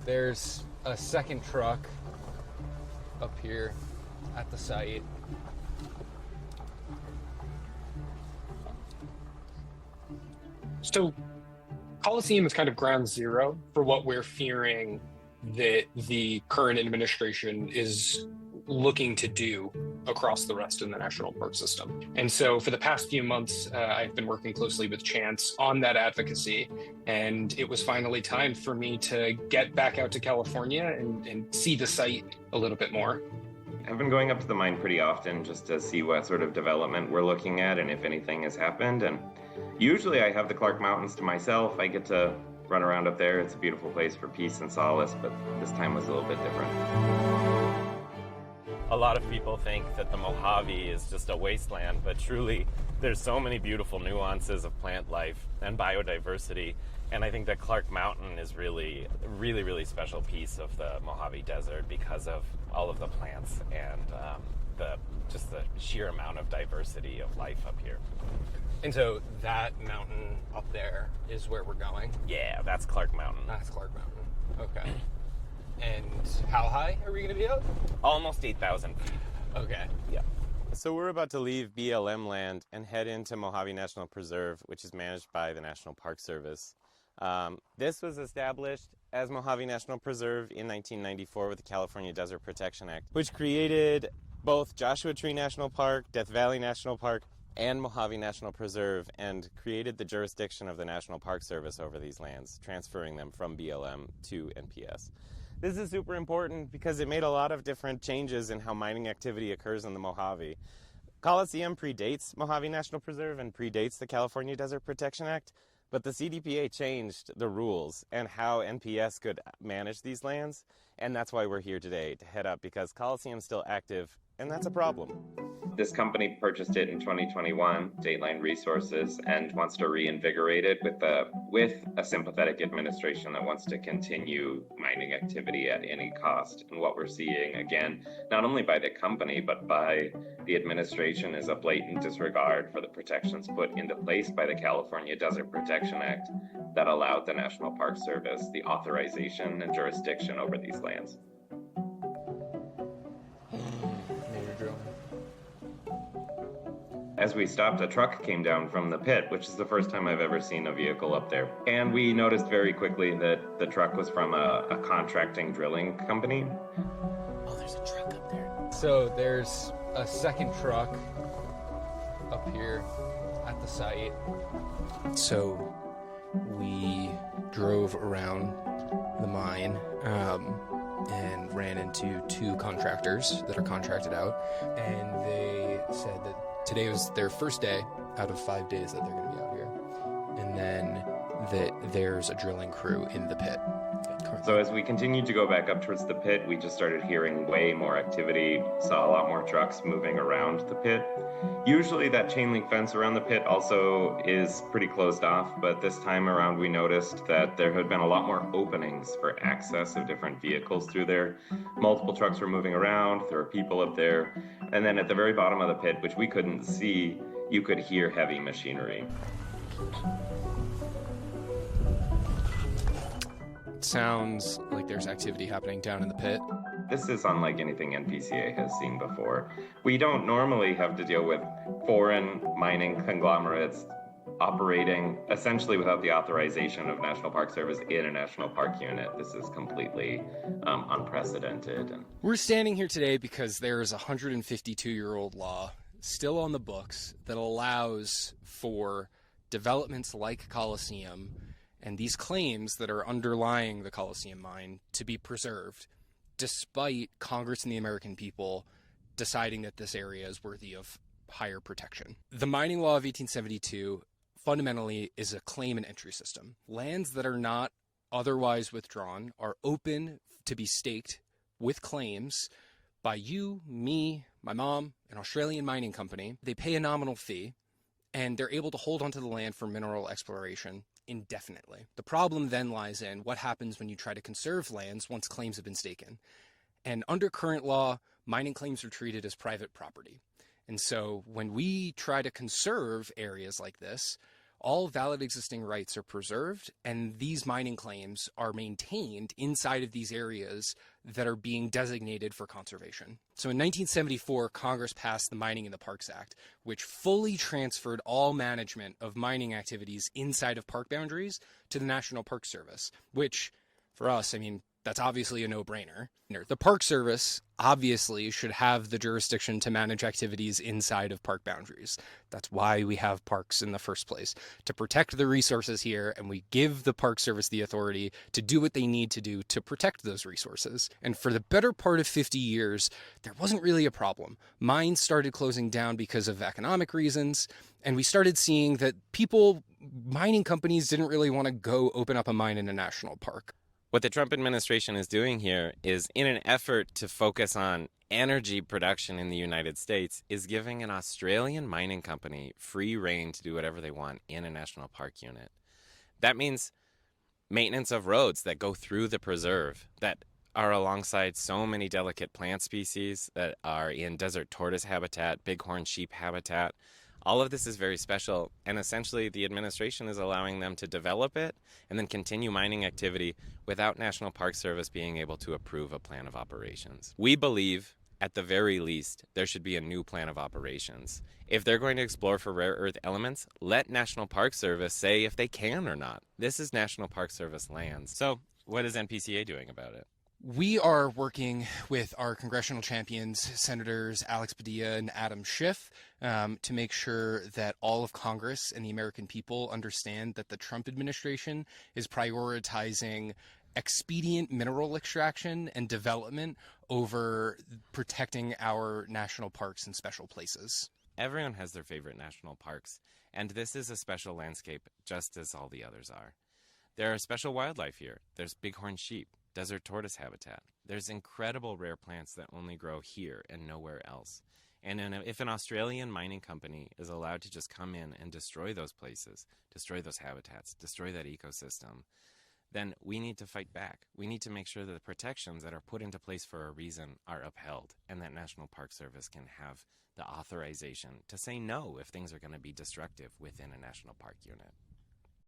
there's a second truck up here at the site. So Colosseum is kind of ground zero for what we're fearing that the current administration is looking to do across the rest of the national park system. And so for the past few months, I've been working closely with Chance on that advocacy. And it was finally time for me to get back out to California and see the site a little bit more. I've been going up to the mine pretty often just to see what sort of development we're looking at and if anything has happened. And usually I have the Clark Mountains to myself. I get to run around up there. It's a beautiful place for peace and solace, but this time was a little bit different. A lot of people think that the Mojave is just a wasteland, but truly there's so many beautiful nuances of plant life and biodiversity. And I think that Clark Mountain is really, really special piece of the Mojave Desert because of all of the plants and the sheer amount of diversity of life up here. And so that mountain up there is where we're going? Yeah, that's Clark Mountain. That's Clark Mountain. Okay. And how high are we going to be up? Almost 8,000 feet. Okay. Yeah. So we're about to leave BLM land and head into Mojave National Preserve, which is managed by the National Park Service. This was established as Mojave National Preserve in 1994 with the California Desert Protection Act, which created both Joshua Tree National Park, Death Valley National Park, and Mojave National Preserve, and created the jurisdiction of the National Park Service over these lands, transferring them from BLM to NPS. This is super important because it made a lot of different changes in how mining activity occurs in the Mojave. Colosseum predates Mojave National Preserve and predates the California Desert Protection Act, but the CDPA changed the rules and how NPS could manage these lands, and that's why we're here today, to head up, because Colosseum's still active, and that's a problem. This company purchased it in 2021, Dateline Resources, and wants to reinvigorate it with a sympathetic administration that wants to continue mining activity at any cost. And what we're seeing, again, not only by the company, but by the administration, is a blatant disregard for the protections put into place by the California Desert Protection Act that allowed the National Park Service the authorization and jurisdiction over these lands. As we stopped, a truck came down from the pit, which is the first time I've ever seen a vehicle up there. And we noticed very quickly that the truck was from a contracting drilling company. Oh, there's a truck up there. So there's a second truck up here at the site. So we drove around the mine and ran into two contractors that are contracted out, and they said that today was their first day out of 5 days that they're going to be out here, and then that there's a drilling crew in the pit. So as we continued to go back up towards the pit, we just started hearing way more activity, saw a lot more trucks moving around the pit. Usually that chain link fence around the pit also is pretty closed off, but this time around we noticed that there had been a lot more openings for access of different vehicles through there. Multiple trucks were moving around, there were people up there, and then at the very bottom of the pit, which we couldn't see, you could hear heavy machinery. Sounds like there's activity happening down in the pit. This is unlike anything NPCA has seen before. We don't normally have to deal with foreign mining conglomerates operating essentially without the authorization of National Park Service in a national park unit. This is completely unprecedented. We're standing here today because there's a 152-year-old law still on the books that allows for developments like Colosseum and these claims that are underlying the Colosseum mine to be preserved, despite Congress and the American people deciding that this area is worthy of higher protection. The mining law of 1872 fundamentally is a claim and entry system. Lands that are not otherwise withdrawn are open to be staked with claims by you, me, my mom, an Australian mining company. They pay a nominal fee, and they're able to hold onto the land for mineral exploration indefinitely. The problem then lies in what happens when you try to conserve lands once claims have been staken. And under current law, mining claims are treated as private property. And so when we try to conserve areas like this, all valid existing rights are preserved, and these mining claims are maintained inside of these areas that are being designated for conservation. So in 1974, Congress passed the Mining in the Parks Act, which fully transferred all management of mining activities inside of park boundaries to the National Park Service, which, for us, I mean, that's obviously a no-brainer. The Park Service obviously should have the jurisdiction to manage activities inside of park boundaries. That's why we have parks in the first place, to protect the resources here, and we give the Park Service the authority to do what they need to do to protect those resources. And for the better part of 50 years, there wasn't really a problem. Mines started closing down because of economic reasons, and we started seeing that mining companies didn't really want to go open up a mine in a national park. What the Trump administration is doing here is, in an effort to focus on energy production in the United States, is giving an Australian mining company free rein to do whatever they want in a national park unit. That means maintenance of roads that go through the preserve, that are alongside so many delicate plant species that are in desert tortoise habitat, bighorn sheep habitat. All of this is very special, and essentially the administration is allowing them to develop it and then continue mining activity without National Park Service being able to approve a plan of operations. We believe, at the very least, there should be a new plan of operations. If they're going to explore for rare earth elements, let National Park Service say if they can or not. This is National Park Service lands. So what is NPCA doing about it? We are working with our congressional champions, Senators Alex Padilla and Adam Schiff, to make sure that all of Congress and the American people understand that the Trump administration is prioritizing expedient mineral extraction and development over protecting our national parks and special places. Everyone has their favorite national parks, and this is a special landscape just as all the others are. There are special wildlife here. There's bighorn sheep, desert tortoise habitat. There's incredible rare plants that only grow here and nowhere else. And if an Australian mining company is allowed to just come in and destroy those places, destroy those habitats, destroy that ecosystem, then we need to fight back. We need to make sure that the protections that are put into place for a reason are upheld, and that National Park Service can have the authorization to say no if things are going to be destructive within a national park unit.